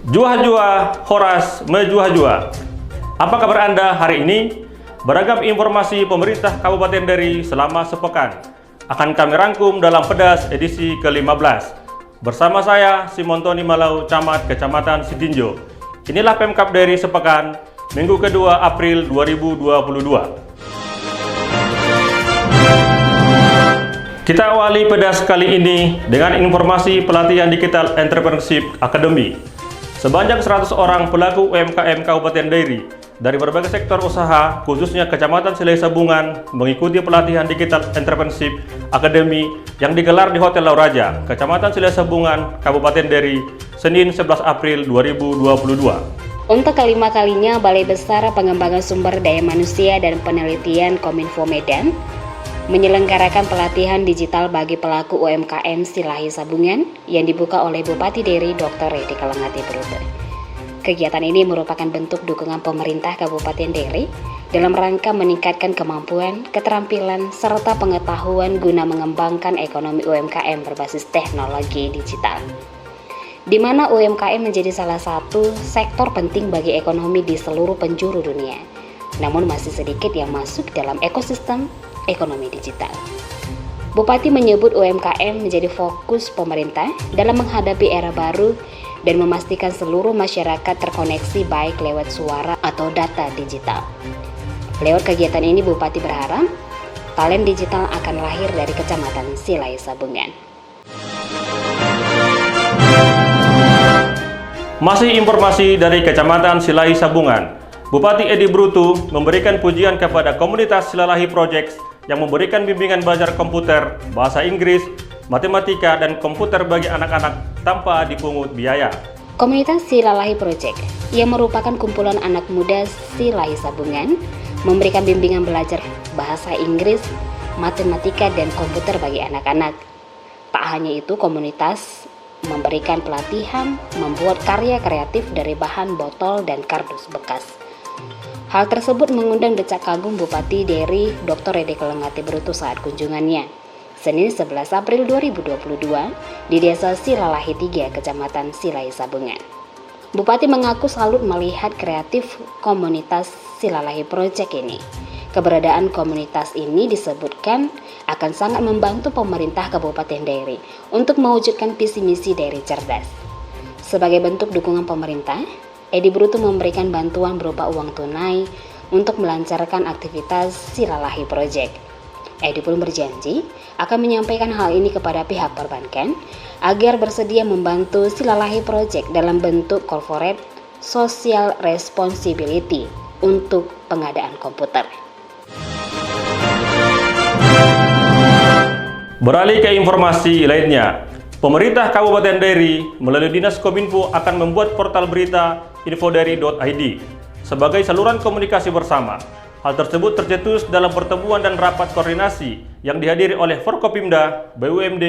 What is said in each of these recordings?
Jua-jua, Horas menjua-jua. Apa kabar Anda hari ini? Beragam informasi pemerintah Kabupaten Dery selama sepekan akan kami rangkum dalam Pedas edisi ke-15. Bersama saya, Simon Tony Malau, Camat Kecamatan Sidinjo. Inilah Pemkab Dery sepekan, Minggu kedua April 2022. Kita awali Pedas kali ini dengan informasi pelatihan Digital Entrepreneurship Academy. Sebanyak 100 orang pelaku UMKM Kabupaten Dery dari berbagai sektor usaha, khususnya Kecamatan Silai Sabungan, mengikuti pelatihan Digital Entrepreneurship Academy yang digelar di Hotel Lauraja, Kecamatan Silai Sabungan, Kabupaten Dery, Senin 11 April 2022. Untuk kelima kalinya, Balai Besar Pengembangan Sumber Daya Manusia dan Penelitian Kominfo Medan menyelenggarakan pelatihan digital bagi pelaku UMKM Silai Sabungan yang dibuka oleh Bupati Dery Dr. Edi Kalengati Bruto. Kegiatan ini merupakan bentuk dukungan pemerintah Kabupaten Dery dalam rangka meningkatkan kemampuan, keterampilan, serta pengetahuan guna mengembangkan ekonomi UMKM berbasis teknologi digital, di mana UMKM menjadi salah satu sektor penting bagi ekonomi di seluruh penjuru dunia. Namun masih sedikit yang masuk dalam ekosistem ekonomi digital. Bupati menyebut UMKM menjadi fokus pemerintah dalam menghadapi era baru dan memastikan seluruh masyarakat terkoneksi baik lewat suara atau data digital. Lewat kegiatan ini, Bupati berharap talent digital akan lahir dari Kecamatan Silai Sabungan. Masih informasi dari Kecamatan Silai Sabungan. Bupati Edi Bruto memberikan pujian kepada komunitas Silalahi Projects yang memberikan bimbingan belajar komputer, bahasa Inggris, matematika, dan komputer bagi anak-anak tanpa dipungut biaya. Komunitas Silalahi Project yang merupakan kumpulan anak muda Silai Sabungan memberikan bimbingan belajar bahasa Inggris, matematika, dan komputer bagi anak-anak. Tak hanya itu, komunitas memberikan pelatihan membuat karya kreatif dari bahan botol dan kardus bekas. Hal tersebut mengundang decak kagum Bupati Dery Dr. Edi Kalengati Bruto saat kunjungannya Senin 11 April 2022 di Desa Silalahi 3, Kecamatan Silai Sabungan. Bupati mengaku salut melihat kreatif komunitas Silalahi Project ini. Keberadaan komunitas ini disebutkan akan sangat membantu pemerintah Kabupaten Dery untuk mewujudkan visi misi Dery Cerdas. Sebagai bentuk dukungan pemerintah, Edi Bruto memberikan bantuan berupa uang tunai untuk melancarkan aktivitas Silalahi Project. Edi pun berjanji akan menyampaikan hal ini kepada pihak perbankan agar bersedia membantu Silalahi Project dalam bentuk corporate social responsibility untuk pengadaan komputer. Beralih ke informasi lainnya. Pemerintah Kabupaten Dery melalui Dinas Kominfo akan membuat portal berita infodery.id sebagai saluran komunikasi bersama. Hal tersebut tercetus dalam pertemuan dan rapat koordinasi yang dihadiri oleh Forkopimda, BUMD,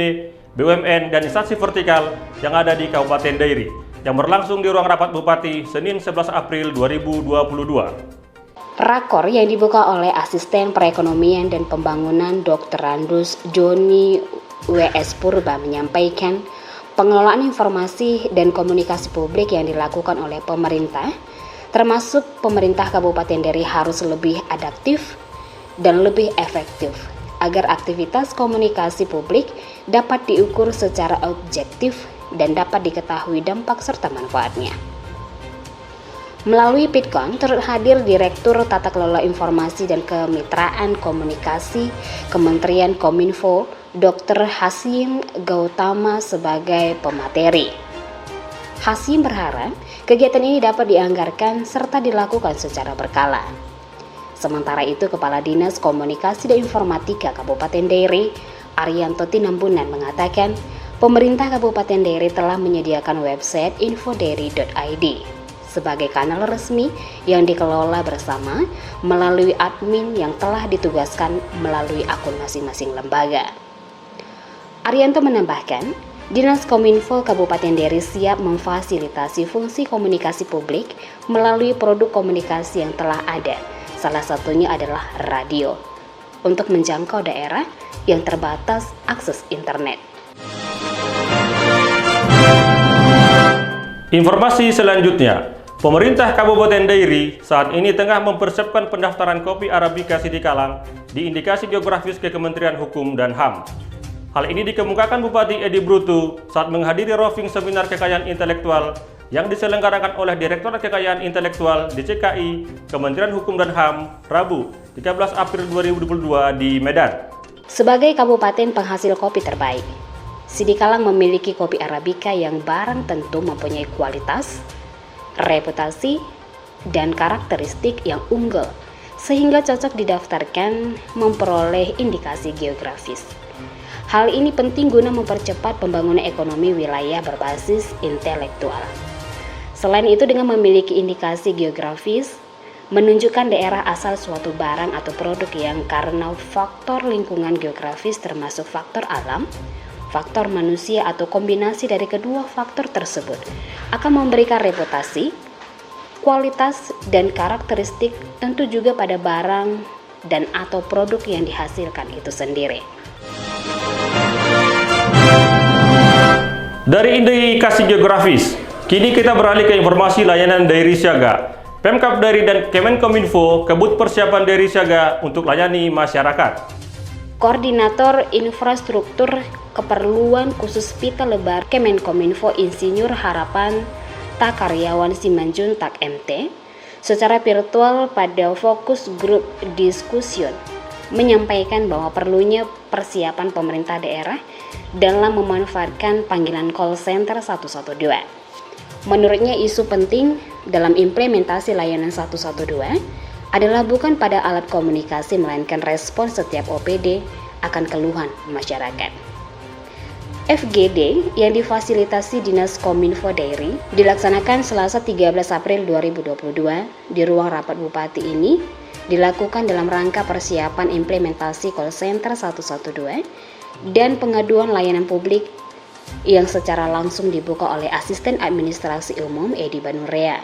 BUMN, dan instansi vertikal yang ada di Kabupaten Dery yang berlangsung di ruang rapat Bupati Senin 11 April 2022. Rakor yang dibuka oleh Asisten Perekonomian dan Pembangunan Dr. Randus Joni W.S. Purba menyampaikan pengelolaan informasi dan komunikasi publik yang dilakukan oleh pemerintah, termasuk pemerintah Kabupaten Dery, harus lebih adaptif dan lebih efektif agar aktivitas komunikasi publik dapat diukur secara objektif dan dapat diketahui dampak serta manfaatnya. Melalui Pitcon turut hadir Direktur Tata Kelola Informasi dan Kemitraan Komunikasi Kementerian Kominfo, Dr. Hasyim Gautama sebagai pemateri. Hasyim berharap kegiatan ini dapat dianggarkan serta dilakukan secara berkala. Sementara itu, Kepala Dinas Komunikasi dan Informatika Kabupaten Dery, Arianto Tinambunan, mengatakan pemerintah Kabupaten Dery telah menyediakan website infodery.id sebagai kanal resmi yang dikelola bersama melalui admin yang telah ditugaskan melalui akun masing-masing lembaga. Arianto menambahkan, Dinas Kominfo Kabupaten Dery siap memfasilitasi fungsi komunikasi publik melalui produk komunikasi yang telah ada, salah satunya adalah radio, untuk menjangkau daerah yang terbatas akses internet. Informasi selanjutnya, pemerintah Kabupaten Dairi saat ini tengah mempersiapkan pendaftaran kopi Arabica Sidikalang di indikasi geografis ke Kementerian Hukum dan HAM. Hal ini dikemukakan Bupati Edi Brutu saat menghadiri roving seminar kekayaan intelektual yang diselenggarakan oleh Direktorat Kekayaan Intelektual DCKI Kementerian Hukum dan HAM Rabu 13 April 2022 di Medan. Sebagai kabupaten penghasil kopi terbaik, Sidikalang memiliki kopi Arabica yang barang tentu mempunyai kualitas, reputasi, dan karakteristik yang unggul, sehingga cocok didaftarkan memperoleh indikasi geografis. Hal ini penting guna mempercepat pembangunan ekonomi wilayah berbasis intelektual. Selain itu, dengan memiliki indikasi geografis, menunjukkan daerah asal suatu barang atau produk yang karena faktor lingkungan geografis termasuk faktor alam, faktor manusia atau kombinasi dari kedua faktor tersebut akan memberikan reputasi, kualitas, dan karakteristik tentu juga pada barang dan atau produk yang dihasilkan itu sendiri. Dari indikasi geografis, kini kita beralih ke informasi layanan Dairi Siaga. Pemkab Dairi dan Kemenkominfo kebut persiapan Dairi Siaga untuk layani masyarakat. Koordinator Infrastruktur Keperluan Khusus Pita Lebar Kemenkominfo Insinyur Harapan Tak Karyawan Simanjuntak MT secara virtual pada fokus grup diskusion menyampaikan bahwa perlunya persiapan pemerintah daerah dalam memanfaatkan panggilan call center 112. Menurutnya, isu penting dalam implementasi layanan 112 adalah bukan pada alat komunikasi melainkan respon setiap OPD akan keluhan masyarakat. FGD yang difasilitasi Dinas Kominfo Dairi dilaksanakan Selasa 13 April 2022 di ruang rapat Bupati ini dilakukan dalam rangka persiapan implementasi call center 112 dan pengaduan layanan publik yang secara langsung dibuka oleh Asisten Administrasi Umum Edi Banurea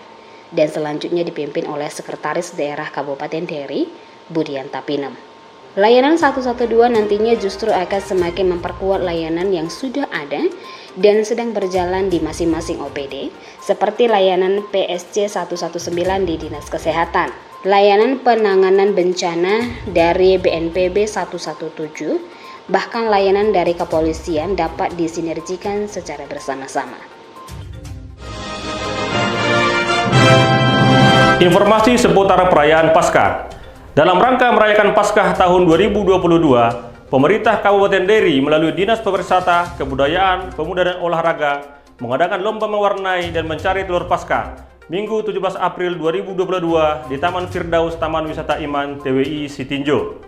dan selanjutnya dipimpin oleh Sekretaris Daerah Kabupaten Dairi, Budian Tapinem. Layanan 112 nantinya justru akan semakin memperkuat layanan yang sudah ada dan sedang berjalan di masing-masing OPD, seperti layanan PSC 119 di Dinas Kesehatan, layanan penanganan bencana dari BNPB 117, bahkan layanan dari kepolisian dapat disinergikan secara bersama-sama. Informasi seputar perayaan Paskah. Dalam rangka merayakan Paskah tahun 2022, pemerintah Kabupaten Dairi melalui Dinas Pariwisata, Kebudayaan, Pemuda dan Olahraga mengadakan lomba mewarnai dan mencari telur Paskah Minggu 17 April 2022 di Taman Firdaus Taman Wisata Iman TWI Sitinjo.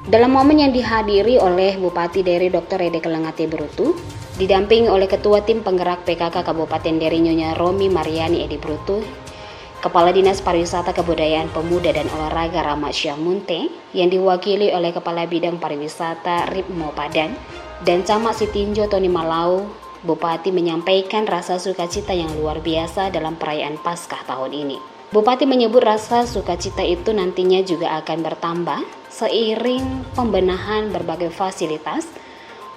Dalam momen yang dihadiri oleh Bupati Dairi Dr. Ede Kelengate Brutu, didampingi oleh Ketua Tim Penggerak PKK Kabupaten Dairi Nyonya Romi Mariani Edi Brutu, Kepala Dinas Pariwisata Kebudayaan Pemuda dan Olahraga Rahmat Syahmunte yang diwakili oleh Kepala Bidang Pariwisata Ripmo Padang dan Camat Sitinjo Tony Malau, Bupati menyampaikan rasa sukacita yang luar biasa dalam perayaan Paskah tahun ini. Bupati menyebut rasa sukacita itu nantinya juga akan bertambah seiring pembenahan berbagai fasilitas,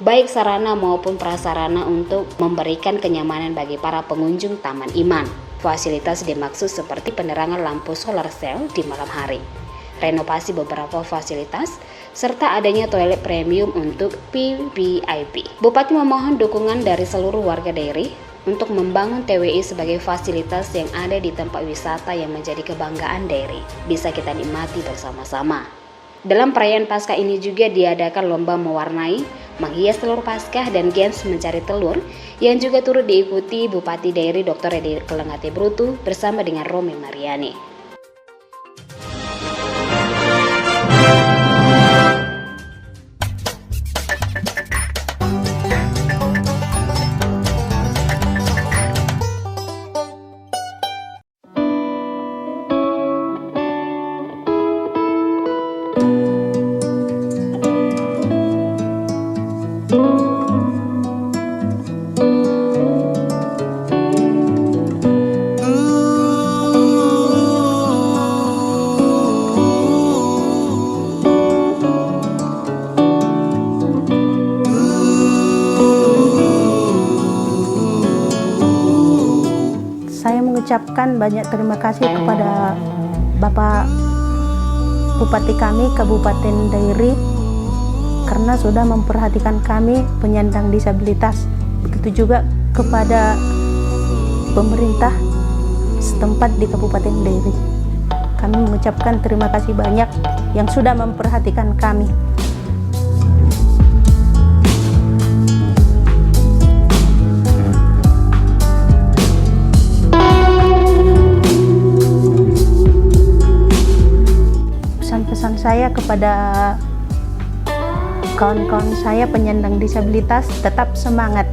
baik sarana maupun prasarana untuk memberikan kenyamanan bagi para pengunjung Taman Iman. Fasilitas dimaksud seperti penerangan lampu solar cell di malam hari, renovasi beberapa fasilitas, serta adanya toilet premium untuk VVIP. Bupati memohon dukungan dari seluruh warga Dairi untuk membangun TWI sebagai fasilitas yang ada di tempat wisata yang menjadi kebanggaan Dairi, bisa kita nikmati bersama-sama. Dalam perayaan Paskah ini juga diadakan lomba mewarnai, menghias telur Paskah dan games mencari telur yang juga turut diikuti Bupati Dairi Dr. Ede Kelengate Brutu bersama dengan Romi Mariani. Saya mengucapkan banyak terima kasih kepada Bapak Bupati kami, Kabupaten Dairi, karena sudah memperhatikan kami penyandang disabilitas. Begitu juga kepada pemerintah setempat di Kabupaten Dairi. Kami mengucapkan terima kasih banyak yang sudah memperhatikan kami. Pesan-pesan saya kepada kawan-kawan saya penyandang disabilitas, tetap semangat,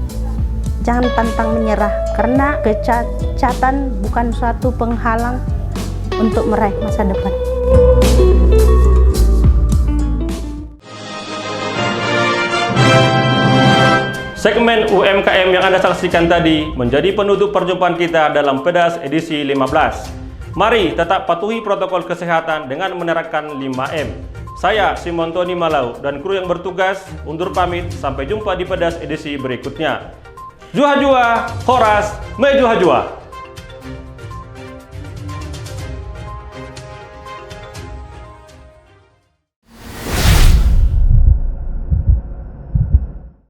jangan pantang menyerah, karena kecacatan bukan suatu penghalang untuk meraih masa depan. Segmen UMKM yang Anda saksikan tadi menjadi penutup perjumpaan kita dalam Pedas edisi 15. Mari tetap patuhi protokol kesehatan dengan menerapkan 5M. Saya Simon Tony Malau dan kru yang bertugas undur pamit. Sampai jumpa di Pedas edisi berikutnya. Juha Juha, Horas, Mejuha Juha.